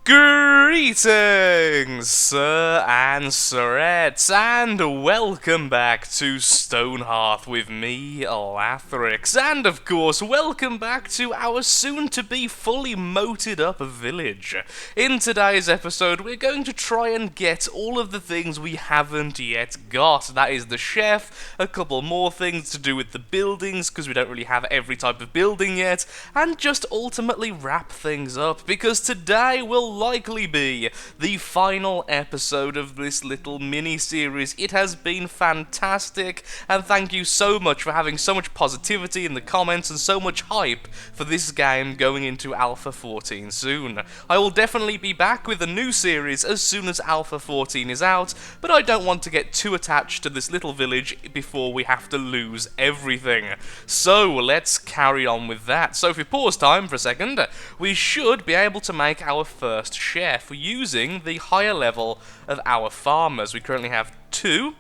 Greetings, sir and sirettes, and welcome back to Stonehearth with me, Lathsburg, and of course, welcome back to our soon-to-be fully moated up village. In today's episode, we're going to try and get all of the things we haven't yet got. That is the chef, a couple more things to do with the buildings, because we don't really have every type of building yet, and just ultimately wrap things up, because today will likely be the final episode of this little mini-series. It has been fantastic, and thank you so much for having so much positivity in the comments and so much hype for this game going into Alpha 14 soon. I will definitely be back with a new series as soon as Alpha 14 is out, but I don't want to get too attached to this little village before we have to lose everything. So let's carry on with that. So if we pause time for a second, we should be able to make our first chef using the higher level of our farmers. We currently have 2,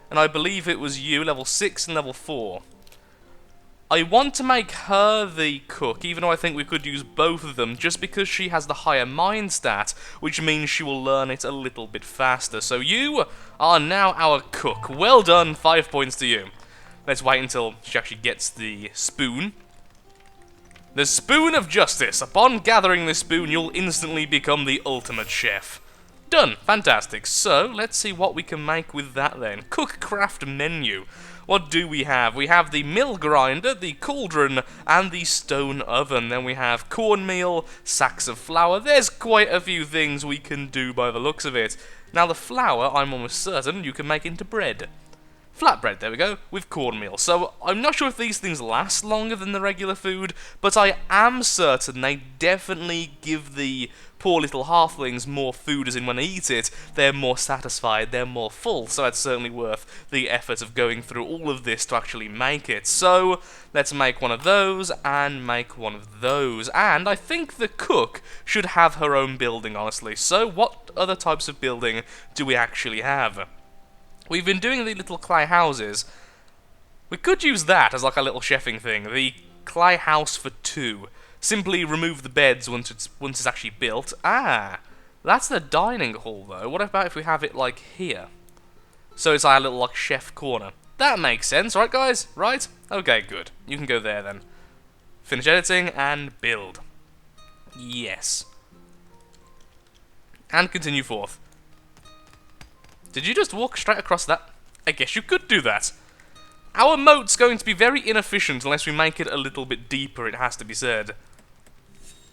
and I believe it was you, level 6 and level 4. I want to make her the cook, even though I think we could use both of them, just because she has the higher mind stat, which means she will learn it a little bit faster. So you are now our cook. Well done, 5 points to you. Let's wait until she actually gets the spoon. The Spoon of Justice. Upon gathering this spoon, you'll instantly become the ultimate chef. Done. Fantastic. So, let's see what we can make with that then. Cook craft menu. What do we have? We have the mill grinder, the cauldron, and the stone oven. Then we have cornmeal, sacks of flour. There's quite a few things we can do by the looks of it. Now, the flour, I'm almost certain you can make into bread. Flatbread, there we go, with cornmeal. So, I'm not sure if these things last longer than the regular food, but I am certain they definitely give the poor little halflings more food, as in when they eat it, they're more satisfied, they're more full, so it's certainly worth the effort of going through all of this to actually make it. So, let's make one of those, and make one of those. And I think the cook should have her own building, honestly. So, what other types of building do we actually have? We've been doing the little clay houses. We could use that as like a little chefing thing. The clay house for 2. Simply remove the beds once it's actually built. Ah, that's the dining hall though. What about if we have it like here? So it's our little like chef corner. That makes sense, right guys? Right? Okay, good. You can go there then. Finish editing and build. Yes. And continue forth. Did you just walk straight across that? I guess you could do that. Our moat's going to be very inefficient unless we make it a little bit deeper, it has to be said.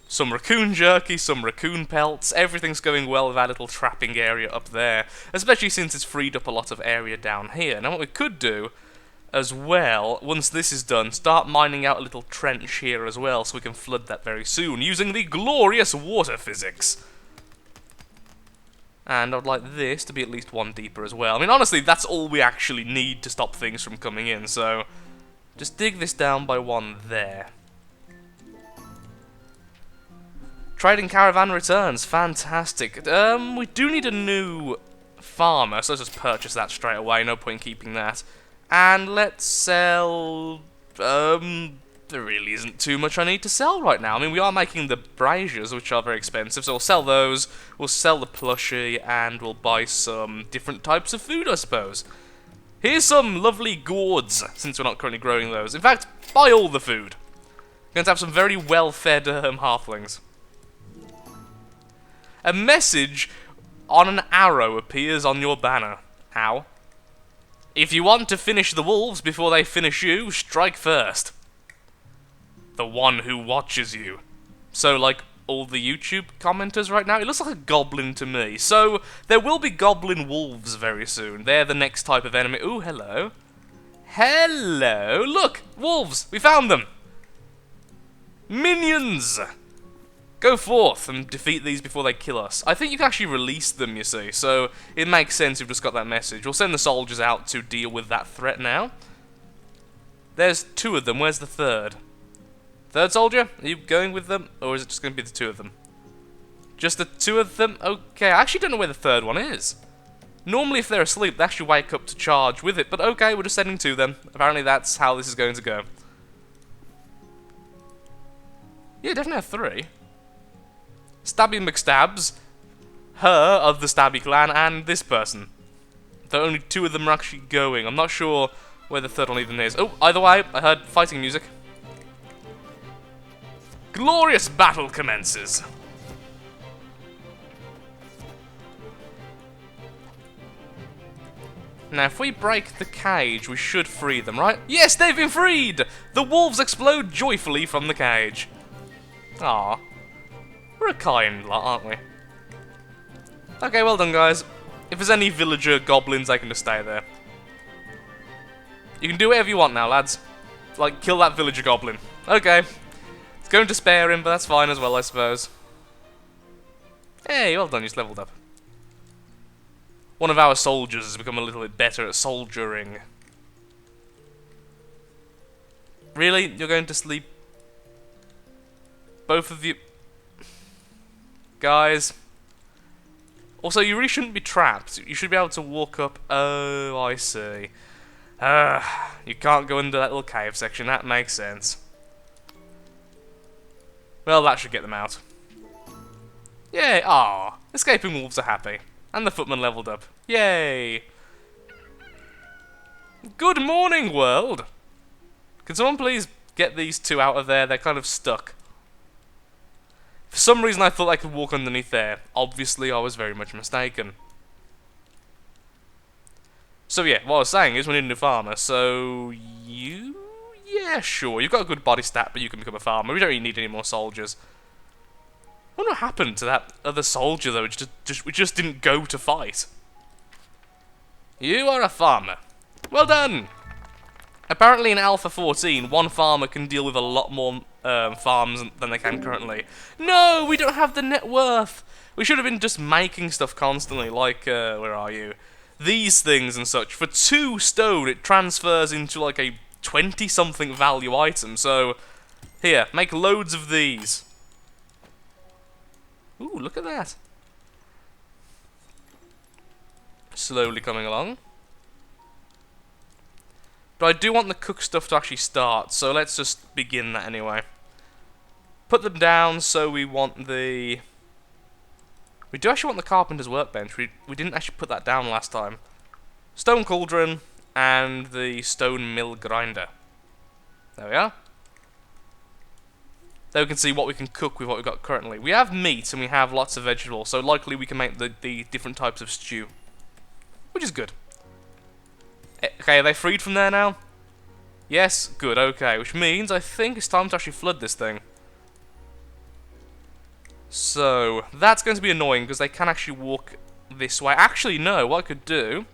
Some raccoon jerky, some raccoon pelts, everything's going well with our little trapping area up there, especially since it's freed up a lot of area down here. Now what we could do as well, once this is done, start mining out a little trench here as well, so we can flood that very soon, using the glorious water physics. And I'd like this to be at least 1 deeper as well. I mean, honestly, that's all we actually need to stop things from coming in, so just dig this down by 1 there. Trading caravan returns, fantastic. We do need a new farmer, so let's just purchase that straight away, no point in keeping that. And let's sell, there really isn't too much I need to sell right now. I mean, we are making the braziers, which are very expensive, so we'll sell those, we'll sell the plushie, and we'll buy some different types of food, I suppose. Here's some lovely gourds, since we're not currently growing those. In fact, buy all the food. We're going to have some very well-fed halflings. A message on an arrow appears on your banner. How? If you want to finish the wolves before they finish you, strike first. The one who watches you. So, like, all the YouTube commenters right now, it looks like a goblin to me. So, there will be goblin wolves very soon. They're the next type of enemy. Ooh, hello. Hello! Look! Wolves! We found them! Minions! Go forth and defeat these before they kill us. I think you can actually release them, you see. So, it makes sense you've just got that message. We'll send the soldiers out to deal with that threat now. There's 2 of them. Where's the 3rd? Third soldier? Are you going with them? Or is it just going to be the 2 of them? Just the 2 of them? Okay, I actually don't know where the 3rd one is. Normally if they're asleep, they actually wake up to charge with it. But okay, we're just sending 2 then. Apparently that's how this is going to go. Yeah, definitely have 3. Stabby McStabs her of the Stabby clan and this person. Though only 2 of them are actually going. I'm not sure where the 3rd one even is. Oh, either way, I heard fighting music. Glorious battle commences. Now, if we break the cage, we should free them, right? Yes, they've been freed! The wolves explode joyfully from the cage. Ah, we're a kind lot, aren't we? Okay, well done, guys. If there's any villager goblins, they can just stay there. You can do whatever you want now, lads. Like, kill that villager goblin. Okay. It's going to spare him, but that's fine as well, I suppose. Hey, well done, you just leveled up. One of our soldiers has become a little bit better at soldiering. Really? You're going to sleep? Both of you? Guys? Also, you really shouldn't be trapped. You should be able to walk up. Oh, I see. You can't go under that little cave section. That makes sense. Well, that should get them out. Yay! Ah, escaping wolves are happy. And the footman leveled up. Yay! Good morning, world! Can someone please get these 2 out of there? They're kind of stuck. For some reason I thought I could walk underneath there. Obviously I was very much mistaken. So yeah, what I was saying is we need a new farmer. So you... yeah, sure. You've got a good body stat, but you can become a farmer. We don't really need any more soldiers. I wonder what happened to that other soldier, though, we just didn't go to fight. You are a farmer. Well done! Apparently in Alpha 14, 1 farmer can deal with a lot more farms than they can currently. No, we don't have the net worth! We should have been just making stuff constantly, like, where are you? These things and such. For 2 stone, it transfers into, like, a 20-something value item, so... here, make loads of these. Ooh, look at that. Slowly coming along. But I do want the cook stuff to actually start, so let's just begin that anyway. Put them down, so we want the... we do actually want the carpenter's workbench. We didn't actually put that down last time. Stone cauldron and the stone mill grinder. There we are. There we can see what we can cook with what we've got currently. We have meat and we have lots of vegetables, so likely we can make the different types of stew. Which is good. Okay, are they freed from there now? Yes, good, okay. Which means I think it's time to actually flood this thing. So, that's going to be annoying because they can actually walk this way. Actually, no, what I could do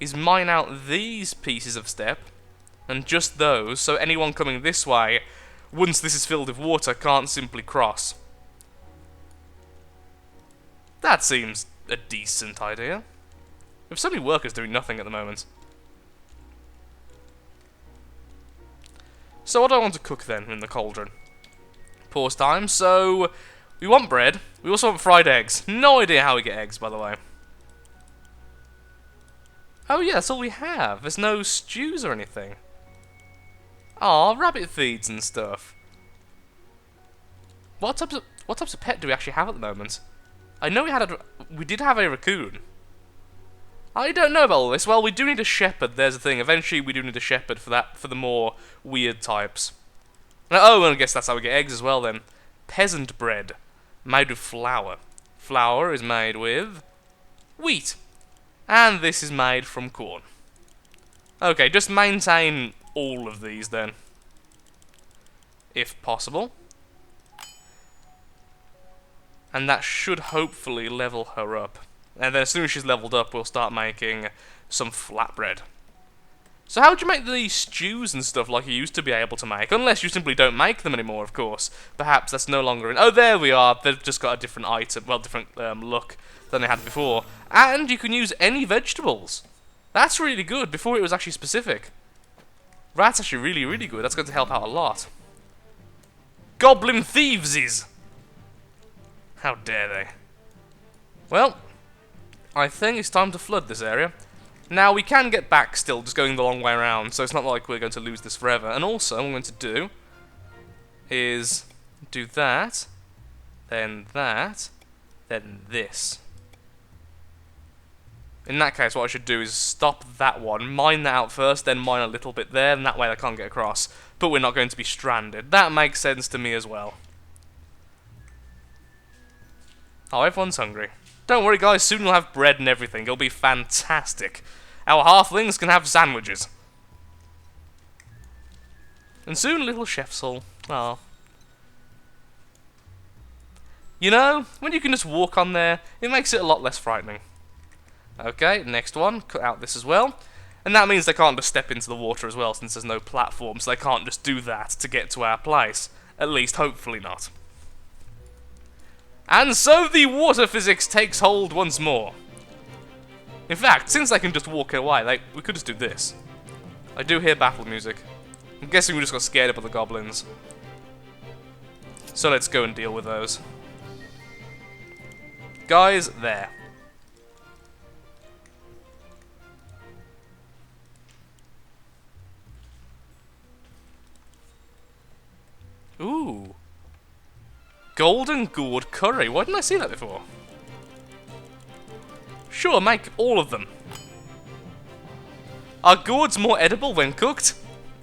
is mine out these pieces of step and just those, so anyone coming this way, once this is filled with water, can't simply cross. That seems a decent idea. We have so many workers doing nothing at the moment. So what do I want to cook then in the cauldron? Pause time. So we want bread. We also want fried eggs. No idea how we get eggs, by the way. Oh yeah, that's all we have. There's no stews or anything. Aw, rabbit feeds and stuff. What types of pet do we actually have at the moment? I know we did have a raccoon. I don't know about all this. Well, we do need a shepherd. There's the thing. Eventually, we do need a shepherd for the more weird types. Oh, and I guess that's how we get eggs as well. Then, peasant bread, made with flour. Flour is made with wheat, and this is made from corn. Okay, just maintain all of these then, if possible. And that should hopefully level her up. And then as soon as she's leveled up, we'll start making some flatbread. So how would you make these stews and stuff like you used to be able to make? Unless you simply don't make them anymore, of course. Perhaps that's no longer in... Oh, there we are. They've just got a different item, well, different look than they had before. And you can use any vegetables. That's really good. Before it was actually specific. That's actually really, really good. That's going to help out a lot. Goblin thieveses! How dare they? Well, I think it's time to flood this area. Now, we can get back still, just going the long way around, so it's not like we're going to lose this forever. And also, what I'm going to do is do that, then this. In that case, what I should do is stop that one, mine that out first, then mine a little bit there, and that way they can't get across. But we're not going to be stranded. That makes sense to me as well. Oh, everyone's hungry. Don't worry, guys, soon we'll have bread and everything. It'll be fantastic. Our halflings can have sandwiches. And soon, little chef's hall. Oh. You know, when you can just walk on there, it makes it a lot less frightening. Okay, next one. Cut out this as well. And that means they can't just step into the water as well, since there's no platform, so they can't just do that to get to our place. At least, hopefully not. And so the water physics takes hold once more. In fact, since they can just walk away, we could just do this. I do hear battle music. I'm guessing we just got scared up of the goblins. So let's go and deal with those. Guys, there. Ooh. Golden gourd curry. Why didn't I see that before? Sure, make all of them. Are gourds more edible when cooked?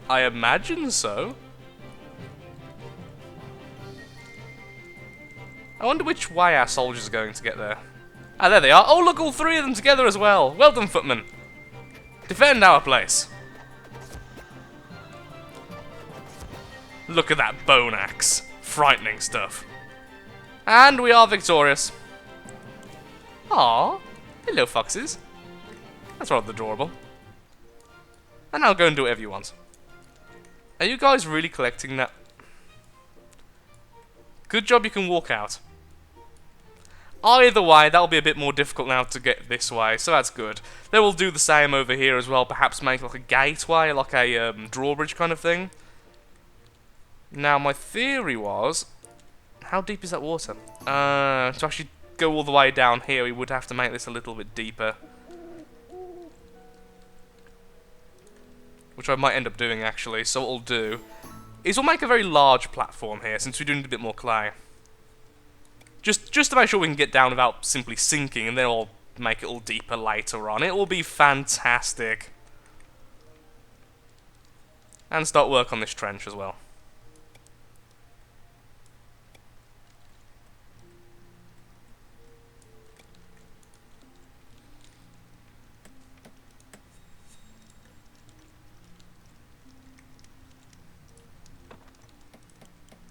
I imagine so. I wonder which way our soldiers are going to get there. Ah, there they are. Oh, look, all three of them together as well. Well done, footmen. Defend our place. Look at that bone axe. Frightening stuff. And we are victorious. Aww. Hello, foxes. That's rather adorable. And now go and do whatever you want. Are you guys really collecting that? Good job you can walk out. Either way, that'll be a bit more difficult now to get this way, so that's good. They will do the same over here as well, perhaps make like a gateway, like a drawbridge kind of thing. Now, my theory was... How deep is that water? To actually go all the way down here, we would have to make this a little bit deeper. Which I might end up doing, actually. So what we'll do is we'll make a very large platform here, since we do need a bit more clay. Just to make sure we can get down without simply sinking, and then we'll make it all deeper later on. It will be fantastic. And start work on this trench as well.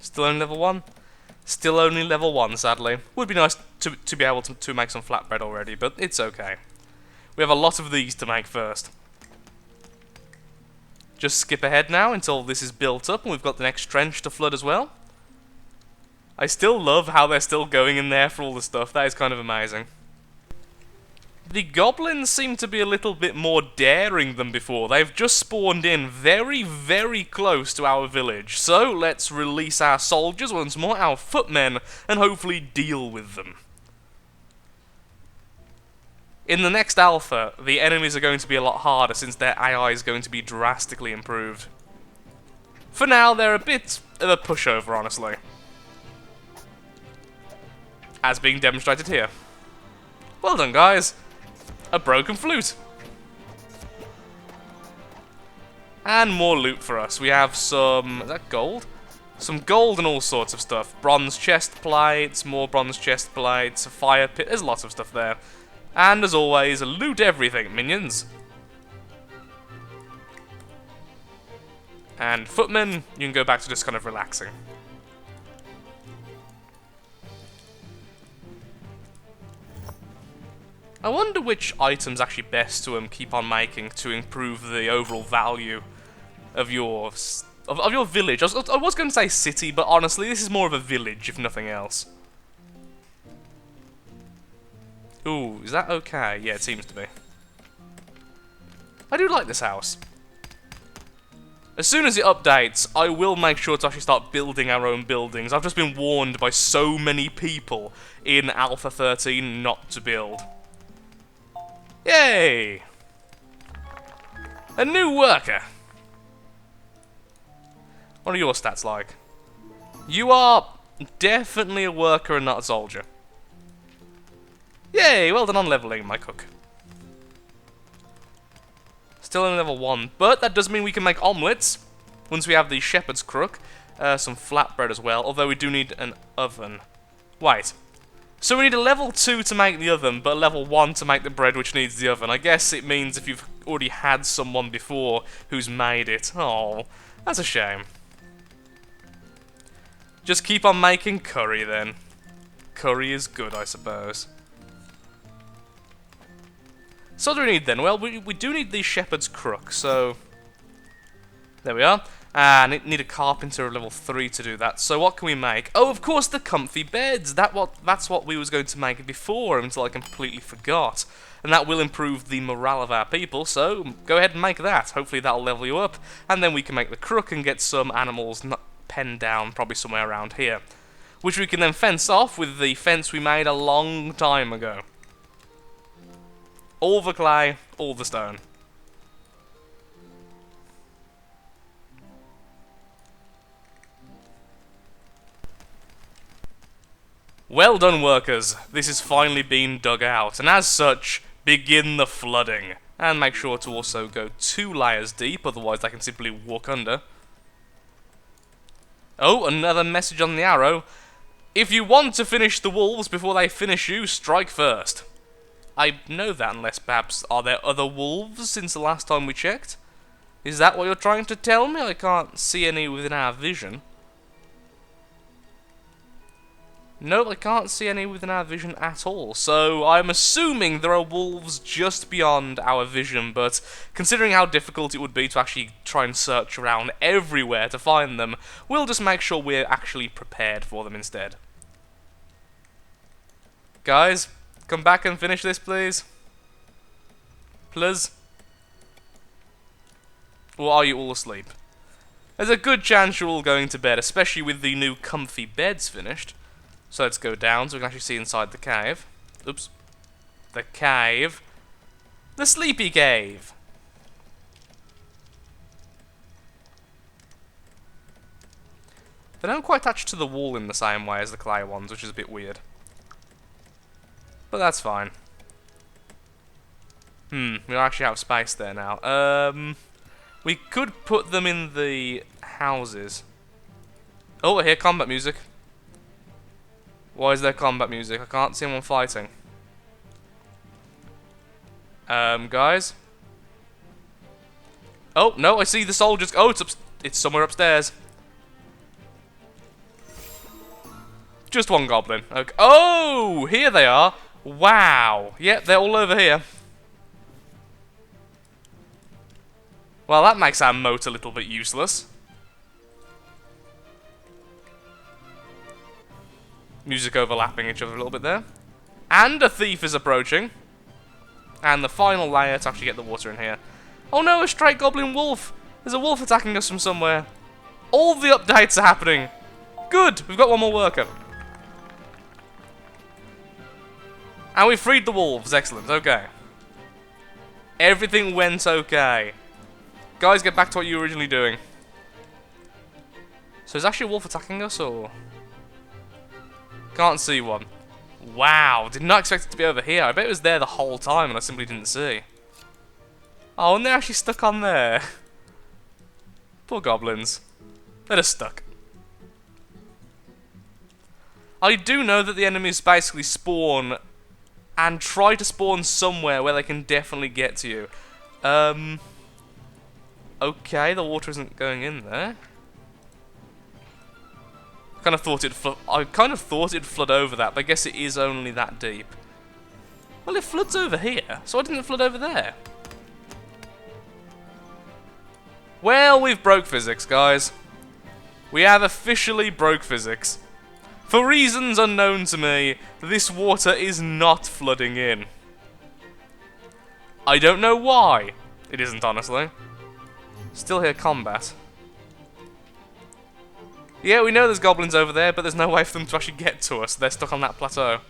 Still only level 1? Still only level 1, sadly. Would be nice to be able to make some flatbread already, but it's okay. We have a lot of these to make first. Just skip ahead now until this is built up and we've got the next trench to flood as well. I still love how they're still going in there for all the stuff. That is kind of amazing. The goblins seem to be a little bit more daring than before. They've just spawned in very, very close to our village. So let's release our soldiers once more, our footmen, and hopefully deal with them. In the next alpha, the enemies are going to be a lot harder since their AI is going to be drastically improved. For now, they're a bit of a pushover, honestly. As being demonstrated here. Well done, guys. A broken flute. And more loot for us. We have some... Is that gold? Some gold and all sorts of stuff. Bronze chest plates, more bronze chest plates, a fire pit. There's lots of stuff there. And as always, loot everything, minions. And footmen, you can go back to just kind of relaxing. I wonder which items actually best to keep on making to improve the overall value of your village. I was going to say city, but honestly, this is more of a village, if nothing else. Ooh, is that okay? Yeah, it seems to be. I do like this house. As soon as it updates, I will make sure to actually start building our own buildings. I've just been warned by so many people in Alpha 13 not to build. Yay! A new worker! What are your stats like? You are definitely a worker and not a soldier. Yay! Well done on leveling, my cook. Still only level 1, but that does mean we can make omelettes once we have the shepherd's crook. Some flatbread as well, although we do need an oven. Wait. So we need a level 2 to make the oven, but a level 1 to make the bread which needs the oven. I guess it means if you've already had someone before who's made it. Oh, that's a shame. Just keep on making curry then. Curry is good, I suppose. So what do we need then? Well, we do need the shepherd's crook, so... There we are. And need a carpenter of level 3 to do that. So what can we make? Oh, of course, the comfy beds. That's what we was going to make before until I completely forgot. And that will improve the morale of our people, so go ahead and make that. Hopefully that'll level you up. And then we can make the crook and get some animals penned down probably somewhere around here. Which we can then fence off with the fence we made a long time ago. All the clay, all the stone. Well done, workers. This has finally been dug out, and as such, begin the flooding. And make sure to also go 2 layers deep, otherwise they can simply walk under. Oh, another message on the arrow. If you want to finish the wolves before they finish you, strike first. I know that, unless perhaps are there other wolves since the last time we checked? Is that what you're trying to tell me? I can't see any within our vision. No, I can't see any within our vision at all, so I'm assuming there are wolves just beyond our vision, but considering how difficult it would be to actually try and search around everywhere to find them, we'll just make sure we're actually prepared for them instead. Guys, come back and finish this, please. Please. Or are you all asleep? There's a good chance you're all going to bed, especially with the new comfy beds finished. So let's go down so we can actually see inside the cave. Oops. The cave. The sleepy cave. They don't quite attach to the wall in the same way as the clay ones, which is a bit weird. But that's fine. We actually have space there now. We could put them in the houses. Oh, I hear combat music. Why is there combat music? I can't see anyone fighting. Guys? Oh, no, I see the soldiers. Oh, it's somewhere upstairs. Just one goblin. Okay. Oh, here they are. Wow. Yep, they're all over here. Well, that makes our moat a little bit useless. Music overlapping each other a little bit there. And a thief is approaching. And the final layer to actually get the water in here. Oh no, a straight goblin wolf! There's a wolf attacking us from somewhere. All the updates are happening. Good, we've got one more worker. And we freed the wolves, excellent, okay. Everything went okay. Guys, get back to what you were originally doing. So is actually a wolf attacking us, or...? Can't see one. Wow, did not expect it to be over here. I bet it was there the whole time and I simply didn't see. Oh, and they're actually stuck on there. Poor goblins. They're just stuck. I do know that the enemies basically spawn and try to spawn somewhere where they can definitely get to you. Okay, the water isn't going in there. I kind of thought it'd flood over that, but I guess it is only that deep. Well, it floods over here, so why didn't it flood over there? Well, we've broke physics, guys. We have officially broke physics. For reasons unknown to me, this water is not flooding in. I don't know why. It isn't, honestly. Still hear combat. Yeah, we know there's goblins over there, but there's no way for them to actually get to us. They're stuck on that plateau.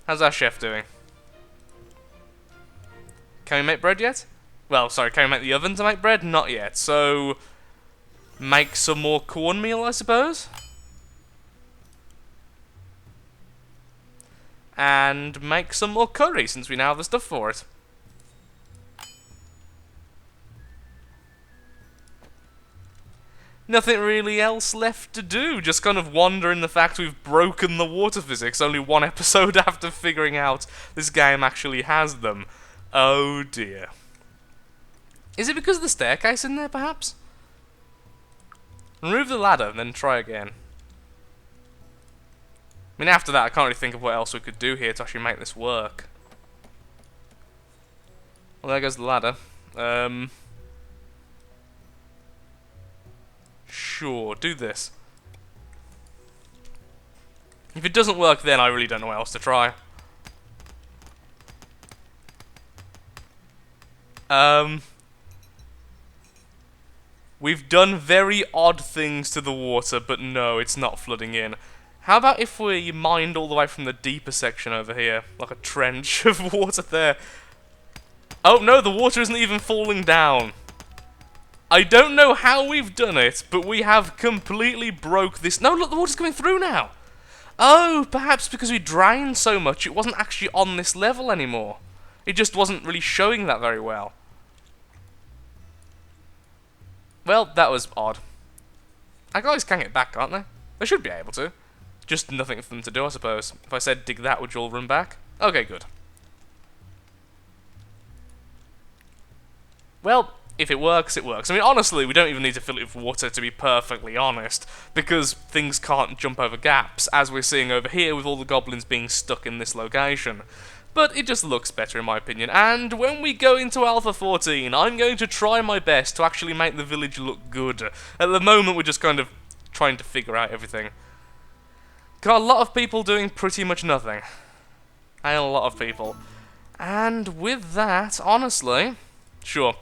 How's our chef doing? Can we make bread yet? Well, sorry, can we make the oven to make bread? Not yet, so... make some more cornmeal, I suppose? And make some more curry, since we now have the stuff for it. nothing really else left to do. Just kind of wonder in the fact we've broken the water physics only one episode after figuring out this game actually has them. Oh dear. Is it because of the staircase in there, perhaps? Remove the ladder and then try again. I mean, after that, I can't really think of what else we could do here to actually make this work. Well, there goes the ladder. Sure, do this. If it doesn't work then, I really don't know what else to try. We've done very odd things to the water, but no, it's not flooding in. How about if we mined all the way from the deeper section over here? Like a trench of water there. Oh no, the water isn't even falling down. I don't know how we've done it, but we have completely broke this. No, look, the water's coming through now. Oh, perhaps because we drained so much, it wasn't actually on this level anymore. It just wasn't really showing that very well. Well, that was odd. I guys can get back, can't they? They should be able to. Just nothing for them to do, I suppose. If I said dig that, would you all run back? Okay, good. Well, if it works, it works. I mean, honestly, we don't even need to fill it with water, to be perfectly honest, because things can't jump over gaps, as we're seeing over here with all the goblins being stuck in this location. But it just looks better in my opinion, and when we go into Alpha 14, I'm going to try my best to actually make the village look good. At the moment, we're just kind of trying to figure out everything. Got a lot of people doing pretty much nothing. And a lot of people. And with that, honestly, sure.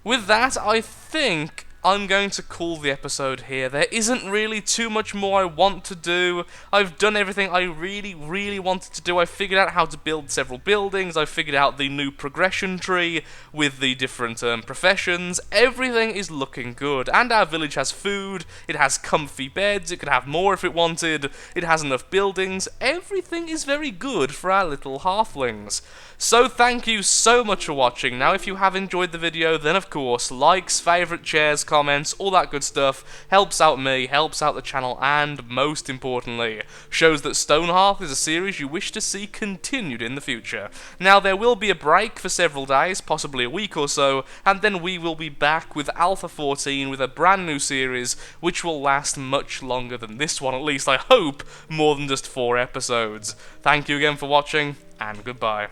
With that, I think I'm going to call the episode here. There isn't really too much more I want to do. I've done everything I really wanted to do. I figured out how to build several buildings. I figured out the new progression tree with the different professions. Everything is looking good. And our village has food. It has comfy beds. It could have more if it wanted. It has enough buildings. Everything is very good for our little halflings. So thank you so much for watching. Now if you have enjoyed the video, then of course, likes, favourite, shares, comments, all that good stuff helps out me, helps out the channel, and most importantly, shows that Stonehearth is a series you wish to see continued in the future. Now there will be a break for several days, possibly a week or so, and then we will be back with Alpha 14 with a brand new series which will last much longer than this one, at least I hope more than just 4 episodes. Thank you again for watching, and goodbye.